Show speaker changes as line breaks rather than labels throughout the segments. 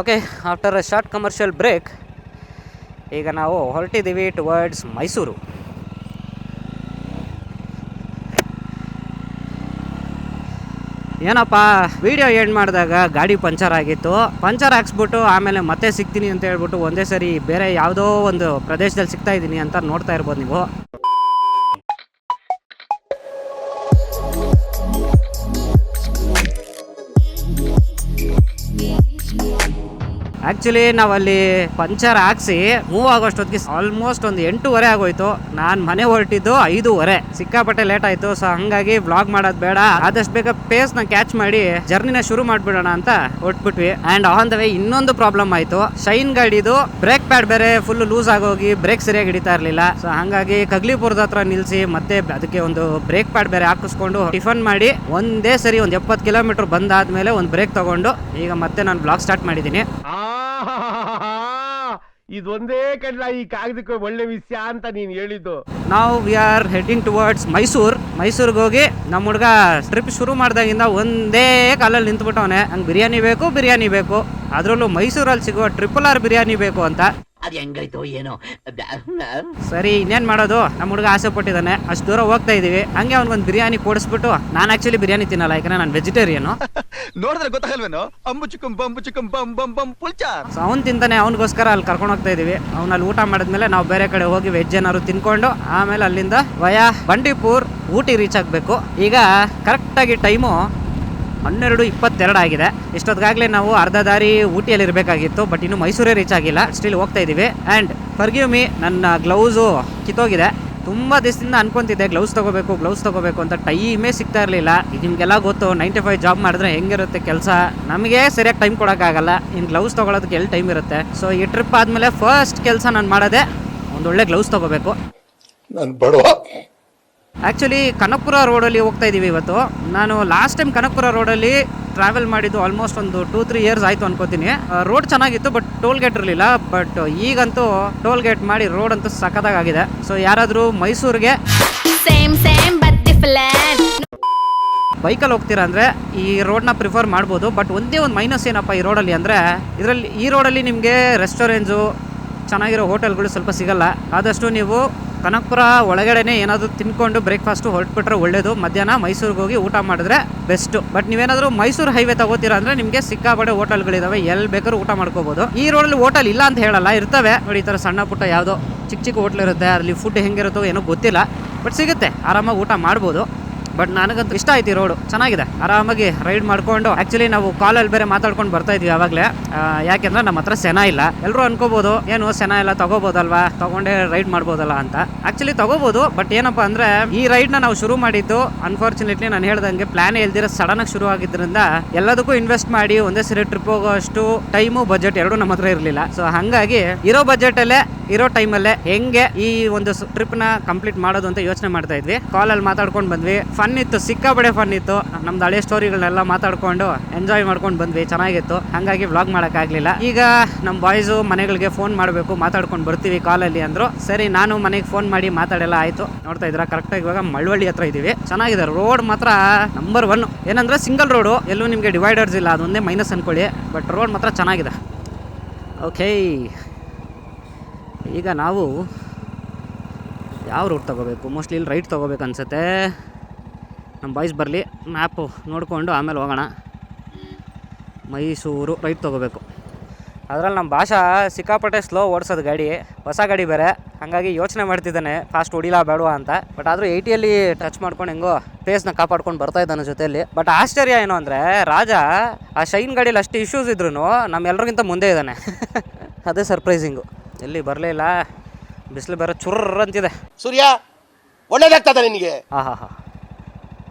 Okay, after a short commercial break ಈಗ ನಾವು ಹೊರಟಿದ್ದೀವಿ towards Mysuru. ಏನಪ್ಪ ವಿಡಿಯೋ ಎಂಡ್ ಮಾಡಿದಾಗ ಗಾಡಿ ಪಂಚರ್ ಆಗಿತ್ತು. ಪಂಚರ್ ಹಾಕ್ಸ್ಬಿಟ್ಟು ಆಮೇಲೆ ಮತ್ತೆ ಸಿಗ್ತೀನಿ ಅಂತ ಹೇಳ್ಬಿಟ್ಟು ಒಂದೇ ಸರಿ ಬೇರೆ ಯಾವುದೋ ಒಂದು ಪ್ರದೇಶದಲ್ಲಿ ಸಿಗ್ತಾ ಇದ್ದೀನಿ ಅಂತ ನೋಡ್ತಾ ಇರ್ಬೋದು ನೀವು. ಆ್ಯಕ್ಚುಲಿ ನಾವಲ್ಲಿ ಪಂಚರ್ ಹಾಕ್ಸಿ ಮೂವ್ ಆಗೋಷ್ಟೊತ್ತಿಗೆ ಆಲ್ಮೋಸ್ಟ್ ಒಂದು 8:30 ಆಗೋಯ್ತು. ನಾನು ಮನೆ ಹೊರಟಿದ್ದು 5:30. ಸಿಕ್ಕಾಪಟ್ಟೆ ಲೇಟ್ ಆಯಿತು. ಸೊ ಹಂಗಾಗಿ ವ್ಲಾಗ್ ಮಾಡೋದು ಬೇಡ, ಆದಷ್ಟು ಬೇಗ ಪೇಸ್ನ ಕ್ಯಾಚ್ ಮಾಡಿ ಜರ್ನಿನ ಶುರು ಮಾಡಿಬಿಡೋಣ ಅಂತ ಹೊರಟ್ಬಿಟ್ವಿ. ಆ್ಯಂಡ್ ಆನ್ ದ ವೇ ಇನ್ನೊಂದು ಪ್ರಾಬ್ಲಮ್ ಆಯಿತು. ಶೈನ್ ಗಾಡಿದು ಬ್ರೇಕ್ ಪ್ಯಾಡ್ ಬೇರೆ ಫುಲ್ ಲೂಸ್ ಆಗೋಗಿ ಬ್ರೇಕ್ ಸರಿಯಾಗಿ ಹಿಡಿತಾ ಇರಲಿಲ್ಲ. ಸೊ ಹಂಗಾಗಿ ಕಗ್ಲಿಪುರದ ಹತ್ರ ನಿಲ್ಲಿಸಿ ಮತ್ತೆ ಅದಕ್ಕೆ ಒಂದು ಬ್ರೇಕ್ ಪ್ಯಾಡ್ ಬೇರೆ ಹಾಕಿಸ್ಕೊಂಡು ಟಿಫನ್ ಮಾಡಿ ಒಂದೇ ಸರಿ ಒಂದು 70 ಕಿಲೋಮೀಟರ್ ಬಂದಾದ್ಮೇಲೆ ಒಂದು ಬ್ರೇಕ್ ತಗೊಂಡು ಈಗ ಮತ್ತೆ ನಾನು ಬ್ಲಾಗ್ ಸ್ಟಾರ್ಟ್ ಮಾಡಿದ್ದೀನಿ.
ಇದೊಂದೇ ಕಡ್ಲ ಈ ಕಾಗದಕ್ಕೆ ಒಳ್ಳೆ ವಿಷಯ ಅಂತ ನೀನ್ ಹೇಳಿದ್ದು.
ನಾವು ವಿ ಆರ್ ಹೆಡಿಂಗ್ ಟುವರ್ಡ್ಸ್ ಮೈಸೂರಿಗೆ ಹೋಗಿ ನಮ್ಮ ಹುಡುಗ ಟ್ರಿಪ್ ಶುರು ಮಾಡಿದಾಗಿಂದ ಒಂದೇ ಕಾಲಲ್ಲಿ ನಿಂತ್ಬಿಟ್ಟವನೆ. ನಂಗೆ ಬಿರಿಯಾನಿ ಬೇಕು, ಅದರಲ್ಲೂ ಮೈಸೂರಲ್ಲಿ ಸಿಗುವ RRR ಬಿರಿಯಾನಿ ಬೇಕು ಅಂತ.
ಅದು ಹೆಂಗಾಯ್ತು ಏನೋ.
ಸರಿ, ಇನ್ನೇನ್ ಮಾಡೋದು, ನಮ್ಮ ಹುಡುಗ ಆಸೆ ಪಟ್ಟಿದ್ದಾನೆ, ಅಷ್ಟು ದೂರ ಹೋಗ್ತಾ ಇದೀವಿ. ಹಂಗೆ ಅವ್ನಿಗೊಂದು ಬಿರಿಯಾನಿ ಕೊಡಿಸ್ಬಿಟ್ಟು, ನಾನು ಆಕ್ಚುಲಿ ಬಿರಿಯಾನಿ ತಿನ್ನಲ್ಲ, ಯಾಕಂದ್ರೆ ನಾನು ವೆಜಿಟೇರಿಯನ್.
ನೋಡಿದ್ರೆ ಗೊತ್ತಾಗಲ್ವೇನೋ, ಅಂಬು ಚಿಕ್ಕಂ ಬಂ ಪುಲ್ಚಾರ್.
ಅವ್ನು ತಿಂತಾನೆ, ಅವನಿಗೋಸ್ಕರ ಅಲ್ಲಿ ಕರ್ಕೊಂಡು ಹೋಗ್ತಾ ಇದೀವಿ. ಅವ್ನಲ್ಲಿ ಊಟ ಮಾಡಿದ್ಮೇಲೆ ನಾವು ಬೇರೆ ಕಡೆ ಹೋಗಿ ವೆಜ್ ಏನಾದ್ರು ತಿನ್ಕೊಂಡು ಆಮೇಲೆ ಅಲ್ಲಿಂದ ವಯಾ ಬಂಡೀಪುರ್ ಊಟಿ ರೀಚ್ ಆಗಬೇಕು. ಈಗ ಕರೆಕ್ಟಾಗಿ ಟೈಮು 12:22 ಆಗಿದೆ. ಇಷ್ಟೊತ್ತಿಗಾಗಲೇ ನಾವು ಅರ್ಧ ದಾರಿ ಊಟಿಯಲ್ಲಿ ಇರಬೇಕಾಗಿತ್ತು, ಬಟ್ ಇನ್ನು ಮೈಸೂರೇ ರೀಚ್ ಆಗಿಲ್ಲ. ಸ್ಟಿಲ್ ಹೋಗ್ತಾ ಇದ್ದೀವಿ. ಆ್ಯಂಡ್ ಫರ್ಗಿವ್ ಮೀ, ನನ್ನ ಗ್ಲೌಸು ಕಿತ್ತೋಗಿದೆ. ತುಂಬ ದಿವಸದಿಂದ ಅನ್ಕೊಂತಿದ್ದೆ ಗ್ಲೌಸ್ ತೊಗೋಬೇಕು ಅಂತ, ಟೈಮೇ ಸಿಗ್ತಾ ಇರಲಿಲ್ಲ. ಇದು ನಿಮಗೆಲ್ಲ ಗೊತ್ತು, 9 to 5 ಜಾಬ್ ಮಾಡಿದ್ರೆ ಹೆಂಗಿರುತ್ತೆ ಕೆಲಸ, ನಮಗೆ ಸರಿಯಾಗಿ ಟೈಮ್ ಕೊಡೋಕ್ಕಾಗಲ್ಲ. ಇನ್ನು ಗ್ಲೌಸ್ ತೊಗೊಳೋದಕ್ಕೆ ಎಲ್ಲಿ ಟೈಮ್ ಇರುತ್ತೆ. ಸೊ ಈ ಟ್ರಿಪ್ ಆದಮೇಲೆ ಫಸ್ಟ್ ಕೆಲಸ ನಾನು ಮಾಡೋದೆ ಒಂದೊಳ್ಳೆ ಗ್ಲೌಸ್ ತೊಗೋಬೇಕು.
ನಾನು ಬಡವ.
ಆ್ಯಕ್ಚುಲಿ ಕನಕಪುರ ರೋಡಲ್ಲಿ ಹೋಗ್ತಾ ಇದ್ದೀವಿ ಇವತ್ತು. ನಾನು ಲಾಸ್ಟ್ ಟೈಮ್ ಕನಕಪುರ ರೋಡಲ್ಲಿ ಟ್ರಾವೆಲ್ ಮಾಡಿದ್ದು ಆಲ್ಮೋಸ್ಟ್ ಒಂದು 2-3 years ಆಯಿತು ಅನ್ಕೋತೀನಿ. ರೋಡ್ ಚೆನ್ನಾಗಿತ್ತು, ಬಟ್ ಟೋಲ್ ಗೇಟ್ ಇರಲಿಲ್ಲ. ಬಟ್ ಈಗಂತೂ ಟೋಲ್ ಗೇಟ್ ಮಾಡಿ ರೋಡ್ ಅಂತೂ ಸಖತ್ತಾಗಿದೆ. ಸೊ ಯಾರಾದರೂ ಮೈಸೂರಿಗೆ ಬೈಕಲ್ಲಿ ಹೋಗ್ತೀರಾ ಅಂದರೆ ಈ ರೋಡ್ನ ಪ್ರಿಫರ್ ಮಾಡ್ಬೋದು. ಬಟ್ ಒಂದೇ ಒಂದು ಮೈನಸ್ ಏನಪ್ಪ ಈ ರೋಡಲ್ಲಿ ಅಂದರೆ, ಈ ರೋಡಲ್ಲಿ ನಿಮಗೆ ರೆಸ್ಟೋರೆಂಟ್ಸು, ಚೆನ್ನಾಗಿರೋ ಹೋಟೆಲ್ಗಳು ಸ್ವಲ್ಪ ಸಿಗಲ್ಲ. ಆದಷ್ಟು ನೀವು ಕನಕಪುರ ಒಳಗಡೆನೆ ಏನಾದರೂ ತಿನ್ಕೊಂಡು ಬ್ರೇಕ್ಫಾಸ್ಟು ಹೊರಟ್ಬಿಟ್ರೆ ಒಳ್ಳೇದು. ಮಧ್ಯಾಹ್ನ ಮೈಸೂರಿಗೆ ಹೋಗಿ ಊಟ ಮಾಡಿದ್ರೆ ಬೆಸ್ಟು. ಬಟ್ ನೀವೇನಾದರೂ ಮೈಸೂರು ಹೈವೇ ತಗೋತೀರಾ ಅಂದರೆ ನಿಮಗೆ ಸಿಕ್ಕಾಪಟ್ಟೆ ಹೋಟೆಲ್ಗಳಿದಾವೆ, ಎಲ್ಲಿ ಬೇಕಾದ್ರೂ ಊಟ ಮಾಡ್ಕೋಬೋದು. ಈ ರೋಡಲ್ಲಿ ಹೋಟೆಲ್ ಇಲ್ಲ ಅಂತ ಹೇಳಲ್ಲ, ಇರ್ತವೆ ನೋಡಿ. ಈ ಥರ ಸಣ್ಣ ಪುಟ್ಟ ಯಾವುದೋ ಚಿಕ್ಕ ಹೋಟ್ಲ್ ಇರುತ್ತೆ, ಅಲ್ಲಿ ಫುಡ್ ಹೆಂಗಿರುತ್ತೋ ಏನೋ ಗೊತ್ತಿಲ್ಲ, ಬಟ್ ಸಿಗುತ್ತೆ, ಆರಾಮಾಗಿ ಊಟ ಮಾಡ್ಬೋದು. ಬಟ್ ನನಗಂತೂ ಇಷ್ಟ ಆಯ್ತು ಈ ರೋಡು, ಚೆನ್ನಾಗಿದೆ. ಆರಾಮಾಗಿ ರೈಡ್ ಮಾಡ್ಕೊಂಡು, ಆ್ಯಕ್ಚುಲಿ ನಾವು ಕಾಲಲ್ಲಿ ಬೇರೆ ಮಾತಾಡ್ಕೊಂಡು ಬರ್ತಾ ಇದ್ವಿ ಆವಾಗಲೇ. ಯಾಕೆಂದ್ರೆ ನಮ್ಮ ಹತ್ರ ಸೆನಾ ಇಲ್ಲ. ಎಲ್ಲರೂ ಅನ್ಕೋಬೋದು ಏನು ಸೆನಾ ಇಲ್ಲ, ತಗೋಬೋದಲ್ವಾ, ತಗೊಂಡೇ ರೈಡ್ ಮಾಡ್ಬೋದಲ್ಲ ಅಂತ. ಆ್ಯಕ್ಚುಲಿ ತಗೋಬೋದು, ಬಟ್ ಏನಪ್ಪ ಅಂದರೆ ಈ ರೈಡ್ನ ನಾವು ಶುರು ಮಾಡಿದ್ದು ಅನ್ಫಾರ್ಚುನೇಟ್ಲಿ ನಾನು ಹೇಳ್ದಂಗೆ ಪ್ಲಾನೇ ಇಲ್ದಿರೋ ಸಡನ್ನಾಗಿ ಶುರು ಆಗಿದ್ದರಿಂದ ಎಲ್ಲದಕ್ಕೂ ಇನ್ವೆಸ್ಟ್ ಮಾಡಿ ಒಂದೇ ಸರಿ ಟ್ರಿಪ್ ಹೋಗೋ ಅಷ್ಟು ಟೈಮು ಬಜೆಟ್ ಎರಡೂ ನಮ್ಮ ಹತ್ರ ಇರಲಿಲ್ಲ. ಸೊ ಹಾಗಾಗಿ ಇರೋ ಬಜೆಟಲ್ಲೇ ಇರೋ ಟೈಮಲ್ಲೇ ಹೆಂಗೆ ಈ ಒಂದು ಟ್ರಿಪ್ನ ಕಂಪ್ಲೀಟ್ ಮಾಡೋದು ಅಂತ ಯೋಚನೆ ಮಾಡ್ತಾ ಇದ್ವಿ. ಕಾಲಲ್ಲಿ ಮಾತಾಡ್ಕೊಂಡು ಬಂದ್ವಿ. ಫನ್ ಇತ್ತು, ಸಿಕ್ಕಾಪಟ್ಟೆ ಫನ್ ಇತ್ತು. ನಮ್ದು ಹಳೆ ಸ್ಟೋರಿಗಳನ್ನೆಲ್ಲ ಮಾತಾಡ್ಕೊಂಡು ಎಂಜಾಯ್ ಮಾಡ್ಕೊಂಡು ಬಂದ್ವಿ, ಚೆನ್ನಾಗಿತ್ತು. ಹಾಗಾಗಿ ವ್ಲಾಗ್ ಮಾಡೋಕ್ಕಾಗಲಿಲ್ಲ. ಈಗ ನಮ್ಮ ಬಾಯ್ಸು ಮನೆಗಳಿಗೆ ಫೋನ್ ಮಾಡಬೇಕು, ಮಾತಾಡ್ಕೊಂಡು ಬರ್ತೀವಿ ಕಾಲಲ್ಲಿ ಅಂದರು. ಸರಿ, ನಾನು ಮನೆಗೆ ಫೋನ್ ಮಾಡಿ ಮಾತಾಡೆಲ್ಲ ಆಯಿತು. ನೋಡ್ತಾ ಇದ್ದೀರಾ, ಕರೆಕ್ಟಾಗಿ ಇವಾಗ ಮಳವಳ್ಳಿ ಹತ್ರ ಇದ್ದೀವಿ. ಚೆನ್ನಾಗಿದೆ ರೋಡ್ ಮಾತ್ರ ನಂಬರ್ 1. ಏನಂದರೆ ಸಿಂಗಲ್ ರೋಡು, ಎಲ್ಲೂ ನಿಮಗೆ ಡಿವೈಡರ್ಸ್ ಇಲ್ಲ, ಅದೊಂದೇ ಮೈನಸ್ ಅಂದ್ಕೊಳ್ಳಿ. ಬಟ್ ರೋಡ್ ಮಾತ್ರ ಚೆನ್ನಾಗಿದೆ. ಓಕೆ, ಈಗ ನಾವು ಯಾವ ರೂಟ್ ತೊಗೋಬೇಕು? ಮೋಸ್ಟ್ಲಿ ಇಲ್ಲಿ ರೈಟ್ ತೊಗೋಬೇಕು ಅನ್ಸುತ್ತೆ. ನಮ್ಮ ಬಾಯ್ಸ್ ಬರಲಿ, ಮ್ಯಾಪು ನೋಡಿಕೊಂಡು ಆಮೇಲೆ ಹೋಗೋಣ. ಮೈಸೂರು ರೈಟ್ ತೊಗೋಬೇಕು. ಅದರಲ್ಲಿ ನಮ್ಮ ಭಾಷಾ ಸಿಕ್ಕಾಪಟ್ಟೆ ಸ್ಲೋ ಓಡಿಸೋದು ಗಾಡಿ, ಹೊಸ ಗಾಡಿ ಬೇರೆ. ಹಾಗಾಗಿ ಯೋಚನೆ ಮಾಡ್ತಿದ್ದಾನೆ ಫಾಸ್ಟ್ ಹೊಡಿಲಾ ಬೇಡವಾ ಅಂತ. ಬಟ್ ಆದರೂ 80ಯಲ್ಲಿ ಟಚ್ ಮಾಡ್ಕೊಂಡು ಹೆಂಗೋ ಪೇಸ್ನ ಕಾಪಾಡ್ಕೊಂಡು ಬರ್ತಾ ಇದ್ದಾನೆ ಜೊತೆಯಲ್ಲಿ. ಬಟ್ ಆಶ್ಚರ್ಯ ಏನು ಅಂದರೆ, ರಾಜ ಆ ಶೈನ್ ಗಾಡೀಲಿ ಅಷ್ಟು ಇಶ್ಯೂಸ್ ಇದ್ರೂ ನಮ್ಮೆಲ್ಲರಿಗಿಂತ ಮುಂದೆ ಇದ್ದಾನೆ. ಅದೇ ಸರ್ಪ್ರೈಸಿಂಗು. ಎಲ್ಲಿ ಬರಲೇ ಇಲ್ಲ, ಬಿಸಿಲು ಬೇರೆ ಚುರ್ರ ಅಂತಿದೆ.
ಸೂರ್ಯ ಒಳ್ಳೇದಾಗ್ತದ ನಿನಗೆ?
ಹಾ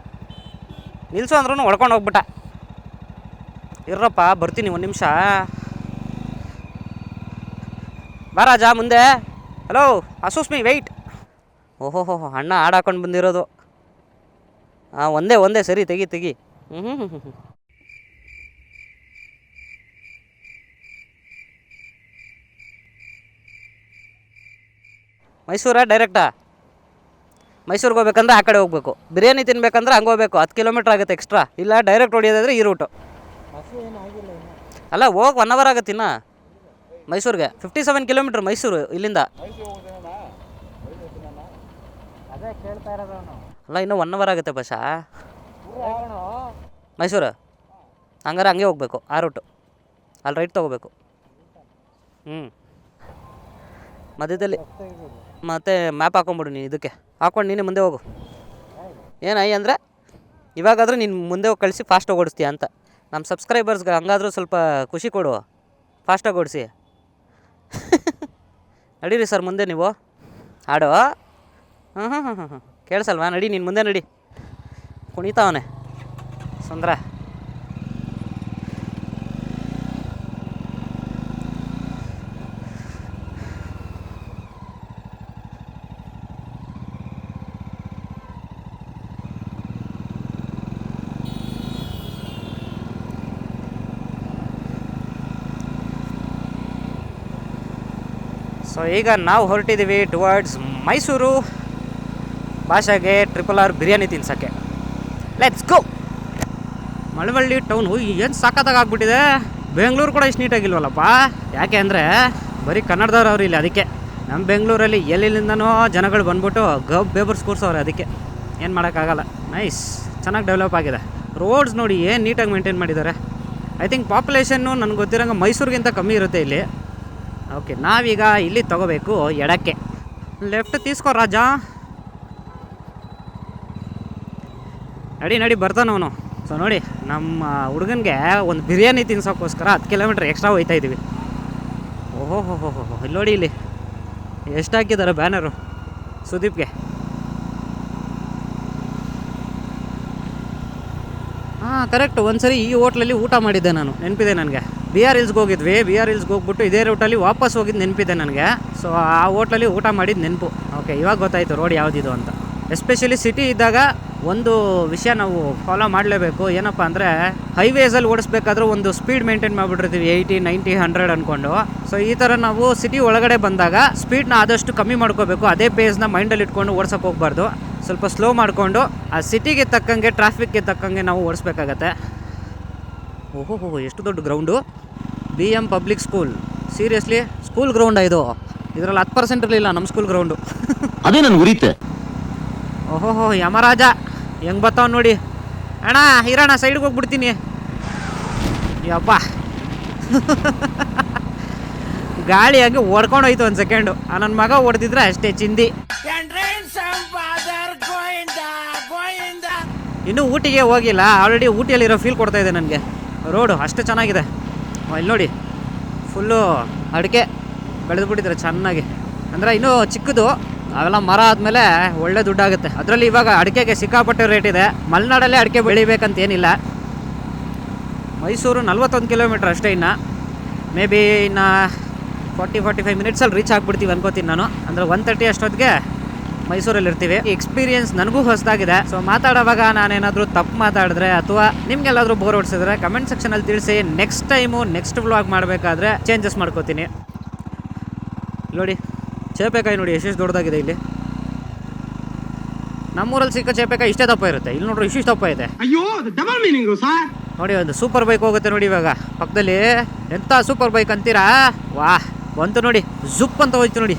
ನಿಲ್ಸು ಅಂದ್ರೂ ಹೊಡ್ಕೊಂಡು ಹೋಗ್ಬಿಟ್ಟ. ಇರ್ರಪ್ಪ ಬರ್ತೀನಿ, ಒಂದು ನಿಮಿಷ ಬಾ ರಾಜ ಮುಂದೆ. ಹಲೋ ಅಸೂಸ್ಮಿ ವೆಯ್ಟ್. ಓಹೋ ಅಣ್ಣ ಹಾಡು ಹಾಕೊಂಡು ಬಂದಿರೋದು. ಒಂದೇ ಸರಿ ತೆಗಿ. ಮೈಸೂರಾ ಡೈರೆಕ್ಟಾ? ಮೈಸೂರಿಗೆ ಹೋಗ್ಬೇಕಂದ್ರೆ ಆ ಕಡೆ ಹೋಗ್ಬೇಕು. ಬಿರಿಯಾನಿ ತಿನ್ಬೇಕಂದ್ರೆ ಹಂಗೆ ಹೋಗ್ಬೇಕು, 10 ಕಿಲೋಮೀಟ್ರ್ ಆಗುತ್ತೆ ಎಕ್ಸ್ಟ್ರಾ. ಇಲ್ಲ ಡೈರೆಕ್ಟ್ ಹೊಡಿಯೋದಾದ್ರೆ ಈ ರೂಟು. ಅಲ್ಲ ಹೋಗಿ 1 ಅವರ್ ಆಗತ್ತಿನ್ನ ಮೈಸೂರಿಗೆ. 57 ಕಿಲೋಮೀಟ್ರ್ ಮೈಸೂರು ಇಲ್ಲಿಂದ.
ಅದೇ ಕೇಳ್ತಾ ಇರೋದು.
ಅಲ್ಲ ಇನ್ನೂ 1 ಅವರ್ ಆಗುತ್ತೆ ಬಸ್ಸಾ ಮೈಸೂರು. ಹಂಗಾರೆ ಹಂಗೆ ಹೋಗ್ಬೇಕು ಆ ರೂಟು. ಅಲ್ಲಿ ರೈಟ್ ತೊಗೋಬೇಕು. ಮಧ್ಯದಲ್ಲಿ ಮತ್ತೆ ಮ್ಯಾಪ್ ಹಾಕೊಂಬಿಡು ನೀನು. ಇದಕ್ಕೆ ಹಾಕೊಂಡು ನೀನೇ ಮುಂದೆ ಹೋಗು. ಏನಾಯಿ ಅಂದರೆ ಇವಾಗಾದರೂ ನೀನು ಮುಂದೆ ಹೋಗಿ ಕಳಿಸಿ ಫಾಸ್ಟಾಗಿ ಓಡಿಸ್ತೀಯ ಅಂತ. ನಮ್ಮ ಸಬ್ಸ್ಕ್ರೈಬರ್ಸ್ಗೆ ಹಂಗಾದರೂ ಸ್ವಲ್ಪ ಖುಷಿ ಕೊಡು, ಫಾಸ್ಟಾಗಿ ಓಡಿಸಿ. ನಡೀರಿ ಸರ್ ಮುಂದೆ ನೀವು ಹಾಡು. ಕೇಳಿಸಲ್ವಾ? ನಡಿ ನೀನು ಮುಂದೆ ನಡಿ. ಕುಣಿತಾವನೆ ಸುಂದ್ರ. ಸೊ ಈಗ ನಾವು ಹೊರಟಿದ್ದೀವಿ ಟುವರ್ಡ್ಸ್ ಮೈಸೂರು ಭಾಷೆಗೆ RRR ಬಿರಿಯಾನಿ ತಿನ್ಸೋಕ್ಕೆ. Let's go. ಮಳವಳ್ಳಿ ಟೌನು ಏನು ಸಾಕತ್ತಾಗಿ ಆಗ್ಬಿಟ್ಟಿದೆ. ಬೆಂಗಳೂರು ಕೂಡ ಇಷ್ಟು ನೀಟಾಗಿಲ್ವಲ್ಲಪ್ಪ. ಯಾಕೆ ಅಂದರೆ ಬರೀ ಕನ್ನಡದವ್ರು ಅವ್ರು ಇಲ್ಲಿ. ಅದಕ್ಕೆ ನಮ್ಮ ಬೆಂಗಳೂರಲ್ಲಿ ಎಲ್ಲೆಲ್ಲಿಂದನೋ ಜನಗಳು ಬಂದ್ಬಿಟ್ಟು ಬೇಬರ್ಸ್ ಕೂರ್ಸೋರು. ಅದಕ್ಕೆ ಏನು ಮಾಡೋಕ್ಕಾಗಲ್ಲ. ನೈಸ್, ಚೆನ್ನಾಗಿ ಡೆವಲಪ್ ಆಗಿದೆ. ರೋಡ್ಸ್ ನೋಡಿ ಏನು ನೀಟಾಗಿ ಮೇಂಟೈನ್ ಮಾಡಿದ್ದಾರೆ. ಐ ಥಿಂಕ್ ಪಾಪ್ಯುಲೇಷನ್ನು ನನಗೆ ಗೊತ್ತಿರೋಂಗೆ ಮೈಸೂರಿಗಿಂತ ಕಮ್ಮಿ ಇರುತ್ತೆ ಇಲ್ಲಿ. ಓಕೆ, ನಾವೀಗ ಇಲ್ಲಿ ತೊಗೋಬೇಕು ಎಡಕ್ಕೆ. ಲೆಫ್ಟ್ ತೀಸ್ಕೋ ರಾಜ. ನಡಿ ಬರ್ತಾನೆ ಅವನು. ಸೊ ನೋಡಿ, ನಮ್ಮ ಹುಡುಗನಿಗೆ ಒಂದು ಬಿರಿಯಾನಿ ತಿನ್ಸೋಕ್ಕೋಸ್ಕರ 10 ಕಿಲೋಮೀಟ್ರ್ ಎಕ್ಸ್ಟ್ರಾ ಹೋಗ್ತಾ ಇದ್ದೀವಿ. ಓಹೋ ಇಲ್ಲಿ ನೋಡಿ, ಇಲ್ಲಿ ಎಷ್ಟು ಹಾಕಿದ್ದಾರೆ ಬ್ಯಾನರು ಸುದೀಪ್ಗೆ. ಹಾಂ ಕರೆಕ್ಟ್. ಒಂದು ಸರಿ ಈ ಹೋಟ್ಲಲ್ಲಿ ಊಟ ಮಾಡಿದ್ದೆ ನಾನು, ನೆನಪಿದೆ ನನಗೆ. BR ಹಿಲ್ಸ್ಗೆ ಹೋಗಿದ್ವಿ. BR ಹಿಲ್ಸ್ಗೆ ಹೋಗ್ಬಿಟ್ಟು ಇದೇ ರೂಟಲ್ಲಿ ವಾಪಸ್ ಹೋಗಿದ್ದು ನೆನಪಿದೆ ನನಗೆ. ಸೊ ಆ ಹೋಟ್ಲಲ್ಲಿ ಊಟ ಮಾಡಿದ್ದು ನೆನಪು. ಓಕೆ, ಇವಾಗ ಗೊತ್ತಾಯಿತು ರೋಡ್ ಯಾವುದಿದು ಅಂತ. ಎಸ್ಪೆಷಲಿ ಸಿಟಿ ಇದ್ದಾಗ ಒಂದು ವಿಷಯ ನಾವು ಫಾಲೋ ಮಾಡಲೇಬೇಕು. ಏನಪ್ಪ ಅಂದರೆ ಹೈವೇಸಲ್ಲಿ ಓಡಿಸ್ಬೇಕಾದ್ರೂ ಒಂದು ಸ್ಪೀಡ್ ಮೇಂಟೈನ್ ಮಾಡಿಬಿಟ್ಟಿರ್ತೀವಿ, 80, 90, 100 ಅಂದ್ಕೊಂಡು. ಸೊ ಈ ಥರ ನಾವು ಸಿಟಿ ಒಳಗಡೆ ಬಂದಾಗ ಸ್ಪೀಡ್ನ ಆದಷ್ಟು ಕಮ್ಮಿ ಮಾಡ್ಕೋಬೇಕು. ಅದೇ ಪೇಸ್ನ ಮೈಂಡಲ್ಲಿ ಇಟ್ಕೊಂಡು ಓಡ್ಸೋಕೆ ಹೋಗ್ಬಾರ್ದು. ಸ್ವಲ್ಪ ಸ್ಲೋ ಮಾಡಿಕೊಂಡು ಆ ಸಿಟಿಗೆ ತಕ್ಕಂಗೆ, ಟ್ರಾಫಿಕ್ಗೆ ತಕ್ಕಂಗೆ ನಾವು ಓಡಿಸ್ಬೇಕಾಗತ್ತೆ. ಓಹೋ ಎಷ್ಟು ದೊಡ್ಡ ground. BM public school. Seriously school ground ಇದು? ಇದರಲ್ಲಿ 10% ಇರಲಿಲ್ಲ ನಮ್ಮ ಸ್ಕೂಲ್ ಗ್ರೌಂಡು.
ಅದೇ ನನ್ಗೆ ಉರಿತೆ.
ಓಹೋ ಯಮರಾಜ ಹೆಂಗೆ ಬರ್ತಾವ ನೋಡಿ. ಅಣ್ಣ ಇರೋಣ, ಸೈಡ್ಗೆ ಹೋಗ್ಬಿಡ್ತೀನಿ. ಯಪ್ಪ ಗಾಳಿ ಹಂಗೆ ಓಡ್ಕೊಂಡು ಹೋಯ್ತು 1 ಸೆಕೆಂಡು. ನನ್ನ ಮಗ ಹೊಡೆದಿದ್ರೆ ಅಷ್ಟೇ ಚಿಂದಿ. ಇನ್ನೂ ಊಟಿಗೆ ಹೋಗಿಲ್ಲ. ಆಲ್ರೆಡಿ ಊಟಿಯಲ್ಲಿರೋ ಫೀಲ್ ಕೊಡ್ತಾ ಇದೆ ನನಗೆ. ರೋಡು ಅಷ್ಟು ಚೆನ್ನಾಗಿದೆ. ಇಲ್ಲಿ ನೋಡಿ, ಫುಲ್ಲು ಅಡಿಕೆ ಬೆಳೆದುಬಿಟ್ಟಿದ್ದಾರೆ ಚೆನ್ನಾಗಿ. ಅಂದರೆ ಇನ್ನೂ ಚಿಕ್ಕದು, ಅವೆಲ್ಲ ಮರ ಆದಮೇಲೆ ಒಳ್ಳೆ ದುಡ್ಡಾಗುತ್ತೆ. ಅದರಲ್ಲಿ ಇವಾಗ ಅಡಿಕೆಗೆ ಸಿಕ್ಕಾಪಟ್ಟೆ ರೇಟ್ ಇದೆ. ಮಲೆನಾಡಲ್ಲೇ ಅಡಿಕೆ ಬೆಳಿಬೇಕಂತ ಏನಿಲ್ಲ. ಮೈಸೂರು 41 ಕಿಲೋಮೀಟ್ರ್ ಅಷ್ಟೇ. ಇನ್ನು ಮೇ ಬಿ ಇನ್ನು 40-45 ಮಿನಿಟ್ಸಲ್ಲಿ ರೀಚ್ ಆಗಿಬಿಡ್ತೀವಿ ಅನ್ಕೋತೀನಿ ನಾನು. ಅಂದರೆ 1:30 ಅಷ್ಟೊತ್ತಿಗೆ ಮೈಸೂರಲ್ಲಿ ಇರ್ತೀವಿ. ಈ ಎಕ್ಸ್ಪೀರಿಯನ್ಸ್ ನನಗೂ ಹೊಸದಾಗಿದೆ. ಸೊ ಮಾತಾಡೋವಾಗ ನಾನೇನಾದರೂ ತಪ್ಪು ಮಾತಾಡಿದ್ರೆ ಅಥವಾ ನಿಮ್ಗೆಲ್ಲಾದರೂ ಬೋರ್ ಹೊಡ್ಸಿದ್ರೆ ಕಮೆಂಟ್ ಸೆಕ್ಷನಲ್ಲಿ ತಿಳಿಸಿ. ನೆಕ್ಸ್ಟ್ ಟೈಮು ನೆಕ್ಸ್ಟ್ ವ್ಲಾಗ್ ಮಾಡಬೇಕಾದ್ರೆ ಚೇಂಜಸ್ ಮಾಡ್ಕೋತೀನಿ. ನೋಡಿ ಚೇಪೆಕಾಯಿ ನೋಡಿ ಎಷ್ಟು ದೊಡ್ಡದಾಗಿದೆ. ಇಲ್ಲಿ ನಮ್ಮೂರಲ್ಲಿ ಸಿಕ್ಕ ಚೇಪೆಕಾಯಿ ಇಷ್ಟೇ ದಪ್ಪ ಇರುತ್ತೆ. ಇಲ್ಲಿ ನೋಡ್ರಿ ಇಷ್ಟು ದಪ್ಪ ಇದೆ.
ಅಯ್ಯೋ ಡಬಲ್ ಮೀನಿಂಗ್ ಸರ್.
ನೋಡಿ ಒಂದು ಸೂಪರ್ ಬೈಕ್ ಹೋಗುತ್ತೆ ನೋಡಿ ಇವಾಗ ಪಕ್ಕದಲ್ಲಿ. ಎಂಥ ಸೂಪರ್ ಬೈಕ್ ಅಂತೀರಾ? ವಾಹ್ ಬಂತು ನೋಡಿ, ಜುಪ್ ಅಂತ ಹೋಯ್ತು ನೋಡಿ.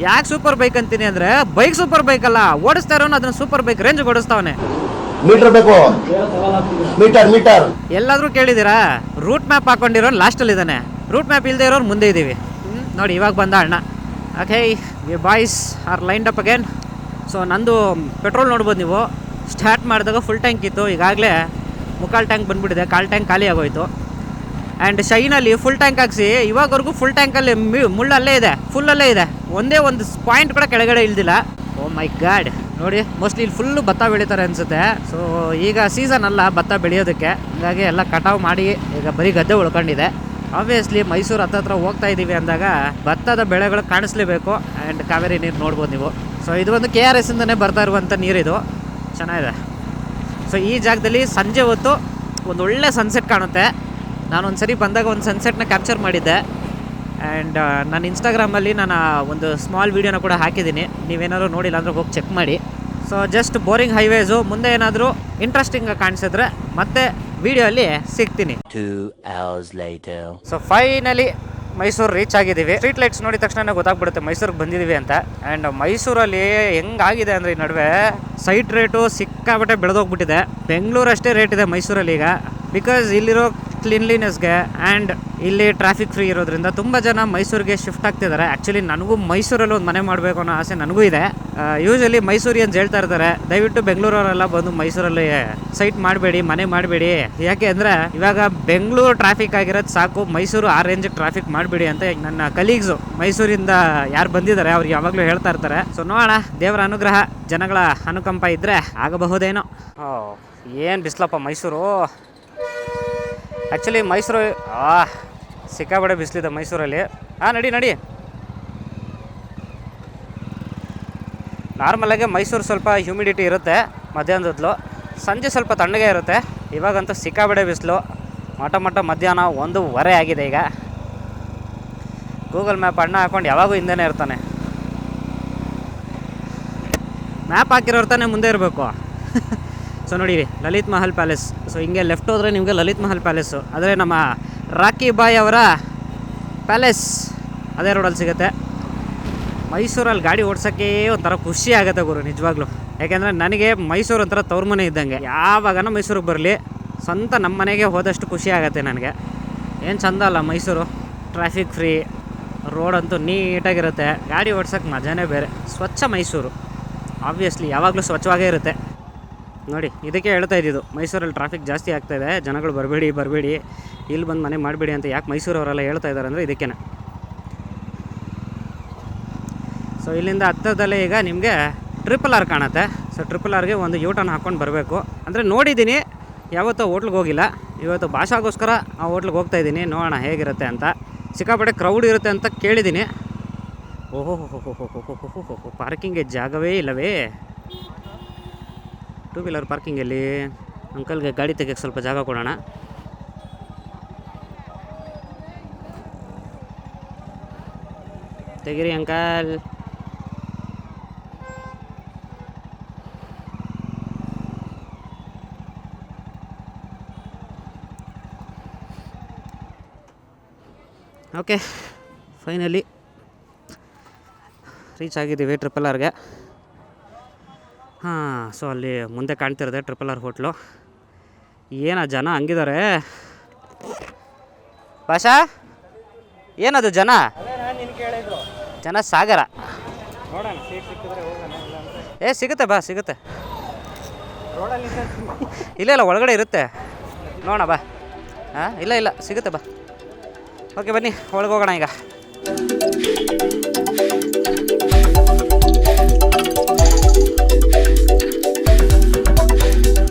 ಯಾಕೆ ಸೂಪರ್ ಬೈಕ್ ಅಂತೀನಿ ಅಂದರೆ ಬೈಕ್ ಸೂಪರ್ ಬೈಕ್ ಅಲ್ಲ, ಓಡಿಸ್ತಾ ಇರೋನು ಅದನ್ನ ಸೂಪರ್ ಬೈಕ್ ರೇಂಜ್ ಓಡಿಸ್ತಾವನೆ.
ಮೀಟರ್ ಬೇಕು, ಮೀಟರ್.
ಎಲ್ಲಾದ್ರೂ ಕೇಳಿದ್ದೀರಾ? ರೂಟ್ ಮ್ಯಾಪ್ ಹಾಕೊಂಡಿರೋ ಲಾಸ್ಟಲ್ಲಿ ಇದ್ದಾನೆ, ರೂಟ್ ಮ್ಯಾಪ್ ಇಲ್ಲದೆ ಇರೋರು ಮುಂದೆ ಇದ್ದೀವಿ. ನೋಡಿ ಇವಾಗ ಬಂದ ಅಣ್ಣ. Okay, we boys are lined up again. So ನಂದು ಪೆಟ್ರೋಲ್ ನೋಡ್ಬೋದು ನೀವು. ಸ್ಟಾರ್ಟ್ ಮಾಡಿದಾಗ ಫುಲ್ ಟ್ಯಾಂಕ್ ಇತ್ತು, ಈಗಾಗಲೇ ಮುಕ್ಕಾಲು ಟ್ಯಾಂಕ್ ಬಂದುಬಿಟ್ಟಿದೆ, ಕಾಲು ಟ್ಯಾಂಕ್ ಖಾಲಿ ಆಗೋಯ್ತು. ಆ್ಯಂಡ್ ಶೈನಲ್ಲಿ ಫುಲ್ ಟ್ಯಾಂಕ್ ಹಾಕ್ಸಿ ಇವಾಗವರೆಗೂ ಫುಲ್ ಟ್ಯಾಂಕಲ್ಲಿ ಮುಳ್ಳಲ್ಲೇ ಇದೆ, ಫುಲ್ಲಲ್ಲೇ ಇದೆ. ಒಂದೇ ಒಂದು ಪಾಯಿಂಟ್ ಕೂಡ ಕೆಳಗಡೆ ಇಳ್ದಿಲ್ಲ. ಓ ಮೈ ಗಾಡ್. ನೋಡಿ ಮೋಸ್ಟ್ಲಿ ಇಲ್ಲಿ ಫುಲ್ಲು ಭತ್ತ ಬೆಳೀತಾರೆ ಅನಿಸುತ್ತೆ. ಸೊ ಈಗ ಸೀಸನ್ ಅಲ್ಲ ಭತ್ತ ಬೆಳೆಯೋದಕ್ಕೆ, ಹಾಗಾಗಿ ಎಲ್ಲ ಕಟಾವು ಮಾಡಿ ಈಗ ಬರೀ ಗದ್ದೆ ಉಳ್ಕೊಂಡಿದೆ. ಆಬ್ವಿಯಸ್ಲಿ ಮೈಸೂರು ಹತ್ರ ಹೋಗ್ತಾ ಇದ್ದೀವಿ ಅಂದಾಗ ಭತ್ತದ ಬೆಳೆಗಳು ಕಾಣಿಸ್ಲೇಬೇಕು. ಆ್ಯಂಡ್ ಕಾವೇರಿ ನೀರು ನೋಡ್ಬೋದು ನೀವು. ಸೊ ಇದು ಒಂದು KRS ಇಂದನೇ ಬರ್ತಾ ಇರುವಂಥ ನೀರಿದು, ಚೆನ್ನಾಗಿದೆ. ಸೊ ಈ ಜಾಗದಲ್ಲಿ ಸಂಜೆ ಹೊತ್ತು ಒಂದು ಒಳ್ಳೆ ಸನ್ಸೆಟ್ ಕಾಣುತ್ತೆ. ನಾನೊಂದು ಸರಿ ಬಂದಾಗ ಒಂದು ಸನ್ಸೆಟ್ನ ಕ್ಯಾಪ್ಚರ್ ಮಾಡಿದ್ದೆ. ಆ್ಯಂಡ್ ನನ್ನ ಇನ್ಸ್ಟಾಗ್ರಾಮಲ್ಲಿ ನಾನು ಒಂದು ಸ್ಮಾಲ್ ವೀಡಿಯೋನ ಕೂಡ ಹಾಕಿದ್ದೀನಿ. ನೀವೇನಾದ್ರು ನೋಡಿಲ್ಲ ಅಂದರೆ ಹೋಗಿ ಚೆಕ್ ಮಾಡಿ. So just boring highways. ಮುಂದೆ ಏನಾದರೂ ಇಂಟ್ರೆಸ್ಟಿಂಗಾಗಿ ಕಾಣಿಸಿದ್ರೆ ಮತ್ತೆ ವಿಡಿಯೋಲ್ಲಿ ಸಿಗ್ತೀನಿ.
2 hours later.
So finally Mysuru reach ಆಗಿದ್ದೀವಿ. ಸ್ಟ್ರೀಟ್ ಲೈಟ್ಸ್ ನೋಡಿದ ತಕ್ಷಣ ಗೊತ್ತಾಗ್ಬಿಡುತ್ತೆ ಮೈಸೂರಿಗೆ ಬಂದಿದ್ದೀವಿ ಅಂತ. ಆ್ಯಂಡ್ ಮೈಸೂರಲ್ಲಿ ಹೆಂಗಾಗಿದೆ ಅಂದರೆ ಈ ನಡುವೆ ಸೈಟ್ ರೇಟು ಸಿಕ್ಕಾಬಟ್ಟೆ ಬೆಳೆದೋಗ್ಬಿಟ್ಟಿದೆ. ಬೆಂಗಳೂರು ಅಷ್ಟೇ ರೇಟ್ ಇದೆ ಮೈಸೂರಲ್ಲಿ ಈಗ, ಬಿಕಾಸ್ ಇಲ್ಲಿರೋ ಕ್ಲೀನ್ಲಿನೆಸ್ಗೆ ಆ್ಯಂಡ್ ಇಲ್ಲಿ ಟ್ರಾಫಿಕ್ ಫ್ರೀ ಇರೋದ್ರಿಂದ ತುಂಬ ಜನ ಮೈಸೂರಿಗೆ ಶಿಫ್ಟ್ ಆಗ್ತಿದ್ದಾರೆ. ಆ್ಯಕ್ಚುಲಿ ನನಗೂ ಮೈಸೂರಲ್ಲಿ ಒಂದು ಮನೆ ಮಾಡಬೇಕು ಅನ್ನೋ ಆಸೆ ನನಗೂ ಇದೆ. ಯೂಶಲಿ ಮೈಸೂರಿಯನ್ಸ್ ಹೇಳ್ತಾ ಇರ್ತಾರೆ, ದಯವಿಟ್ಟು ಬೆಂಗಳೂರವರೆಲ್ಲ ಬಂದು ಮೈಸೂರಲ್ಲಿ ಸೈಟ್ ಮಾಡಬೇಡಿ, ಮನೆ ಮಾಡಬೇಡಿ. ಯಾಕೆ ಅಂದರೆ ಇವಾಗ ಬೆಂಗಳೂರು ಟ್ರಾಫಿಕ್ ಆಗಿರೋದು ಸಾಕು, ಮೈಸೂರು ಆ ರೇಂಜಿಗೆ ಟ್ರಾಫಿಕ್ ಮಾಡಬೇಡಿ ಅಂತ ನನ್ನ ಕಲೀಗ್ಸು ಮೈಸೂರಿಂದ ಯಾರು ಬಂದಿದ್ದಾರೆ ಅವ್ರಿಗೆ ಯಾವಾಗಲೂ ಹೇಳ್ತಾ ಇರ್ತಾರೆ. ಸೊ ನೋಡೋಣ, ದೇವರ ಅನುಗ್ರಹ, ಜನಗಳ ಅನುಕಂಪ ಇದ್ದರೆ ಆಗಬಹುದೇನೋ. ಏನು ಬಿಸಿಲಪ್ಪ ಮೈಸೂರು. ಆ್ಯಕ್ಚುಲಿ ಮೈಸೂರು ಸಿಕ್ಕಾಬಡೆ ಬಿಸಿಲಿದೆ ಮೈಸೂರಲ್ಲಿ. ನಡಿ ನಡಿ. ನಾರ್ಮಲಾಗಿ ಮೈಸೂರು ಸ್ವಲ್ಪ ಹ್ಯೂಮಿಡಿಟಿ ಇರುತ್ತೆ ಮಧ್ಯಾಹ್ನದಲ್ಲೂ, ಸಂಜೆ ಸ್ವಲ್ಪ ತಣ್ಣಗೆ ಇರುತ್ತೆ. ಇವಾಗಂತೂ ಸಿಕ್ಕಾಬಡೆ ಬಿಸಿಲು. ಮಠ ಮಧ್ಯಾಹ್ನ 1:15 ಆಗಿದೆ ಈಗ. ಗೂಗಲ್ ಮ್ಯಾಪ್ ಅಣ್ಣ ಹಾಕೊಂಡು ಯಾವಾಗೂ ಹಿಂದೆನೇ ಇರ್ತಾನೆ. ಮ್ಯಾಪ್ ಹಾಕಿರೋರು ತಾನೇ ಮುಂದೆ ಇರಬೇಕು. ಸೊ ನೋಡಿ, ಲಲಿತ್ ಮಹಲ್ ಪ್ಯಾಲೇಸ್. ಸೊ ಹಿಂಗೆ ಲೆಫ್ಟ್ ಹೋದರೆ ನಿಮಗೆ ಲಲಿತ್ ಮಹಲ್ ಪ್ಯಾಲೇಸು, ಆದರೆ ನಮ್ಮ ರಾಕಿ ಬಾಯ್ ಅವರ ಪ್ಯಾಲೇಸ್ ಅದೇ ರೋಡಲ್ಲಿ ಸಿಗುತ್ತೆ. ಮೈಸೂರಲ್ಲಿ ಗಾಡಿ ಓಡ್ಸೋಕ್ಕೆ ಒಂಥರ ಖುಷಿ ಆಗುತ್ತೆ ಗುರು, ನಿಜವಾಗ್ಲೂ. ಯಾಕೆಂದರೆ ನನಗೆ ಮೈಸೂರು ಒಂಥರ ತವ್ರ ಮನೆ ಇದ್ದಂಗೆ. ಯಾವಾಗನ ಮೈಸೂರಿಗೆ ಬರಲಿ, ಸ್ವಂತ ನಮ್ಮ ಮನೆಗೆ ಹೋದಷ್ಟು ಖುಷಿ ಆಗುತ್ತೆ ನನಗೆ. ಏನು ಚಂದ ಅಲ್ಲ ಮೈಸೂರು. ಟ್ರಾಫಿಕ್ ಫ್ರೀ, ರೋಡಂತೂ ನೀಟಾಗಿರುತ್ತೆ, ಗಾಡಿ ಓಡ್ಸೋಕ್ಕೆ ಮಜಾನೇ ಬೇರೆ. ಸ್ವಚ್ಛ ಮೈಸೂರು, ಆಬ್ವಿಯಸ್ಲಿ ಯಾವಾಗಲೂ ಸ್ವಚ್ಛವಾಗೇ ಇರುತ್ತೆ. ನೋಡಿ, ಇದಕ್ಕೆ ಹೇಳ್ತಾ ಇದ್ದಿದ್ದು ಮೈಸೂರಲ್ಲಿ ಟ್ರಾಫಿಕ್ ಜಾಸ್ತಿ ಆಗ್ತಾಯಿದೆ, ಜನಗಳು ಬರಬೇಡಿ ಇಲ್ಲಿ ಬಂದು ಮನೆ ಮಾಡಬೇಡಿ ಅಂತ ಯಾಕೆ ಮೈಸೂರವರೆಲ್ಲ ಹೇಳ್ತಾ ಇದ್ದಾರೆ ಅಂದರೆ ಇದಕ್ಕೇ. ಸೊ ಇಲ್ಲಿಂದ ಹತ್ತದಲ್ಲೇ ಈಗ ನಿಮಗೆ RRR ಕಾಣುತ್ತೆ. ಸೊ RRRಗೆ ಒಂದು U-turn ಹಾಕ್ಕೊಂಡು ಬರಬೇಕು. ಅಂದರೆ ನೋಡಿದ್ದೀನಿ, ಯಾವತ್ತೂ ಹೋಟ್ಲಿಗೆ ಹೋಗಿಲ್ಲ, ಇವತ್ತು ಭಾಷಾಗೋಸ್ಕರ ಆ ಹೋಟ್ಲಿಗೆ ಹೋಗ್ತಾಯಿದ್ದೀನಿ. ನೋಡೋಣ ಹೇಗಿರುತ್ತೆ ಅಂತ. ಸಿಕ್ಕಾಪಟ್ಟೆ ಕ್ರೌಡ್ ಇರುತ್ತೆ ಅಂತ ಕೇಳಿದ್ದೀನಿ. ಓಹೋ ಪಾರ್ಕಿಂಗ್ಗೆ ಜಾಗವೇ ಇಲ್ಲವೇ? 2 ವೀಲರ್ ಪಾರ್ಕಿಂಗಲ್ಲಿ ಅಂಕಲ್ಗೆ ಗಾಡಿ ತೆಗೆಯೋಕ್ಕೆ ಸ್ವಲ್ಪ ಜಾಗ ಕೊಡೋಣ. ತೆಗೀರಿ ಅಂಕಲ್. ಓಕೆ, ಫೈನಲಿ ರೀಚ್ ಆಗಿದ್ದೀವಿ RRRಗೆ. ಸೊ ಅಲ್ಲಿ ಮುಂದೆ ಕಾಣ್ತಿರೋದೆ RRR ಹೋಟ್ಲು. ಏನ ಜನ ಹಂಗಿದ್ದಾರೆ ಭಾಷಾ, ಏನದು ಜನ ಸಾಗರ. ಸಿಗುತ್ತೆ ಬಾ, ಸಿಗುತ್ತೆ. ಇಲ್ಲ ಒಳಗಡೆ ಇರುತ್ತೆ, ನೋಡೋಣ ಬಾ. ಇಲ್ಲ ಸಿಗುತ್ತೆ ಬಾ. ಓಕೆ ಬನ್ನಿ, ಒಳಗೆ ಹೋಗೋಣ ಈಗ.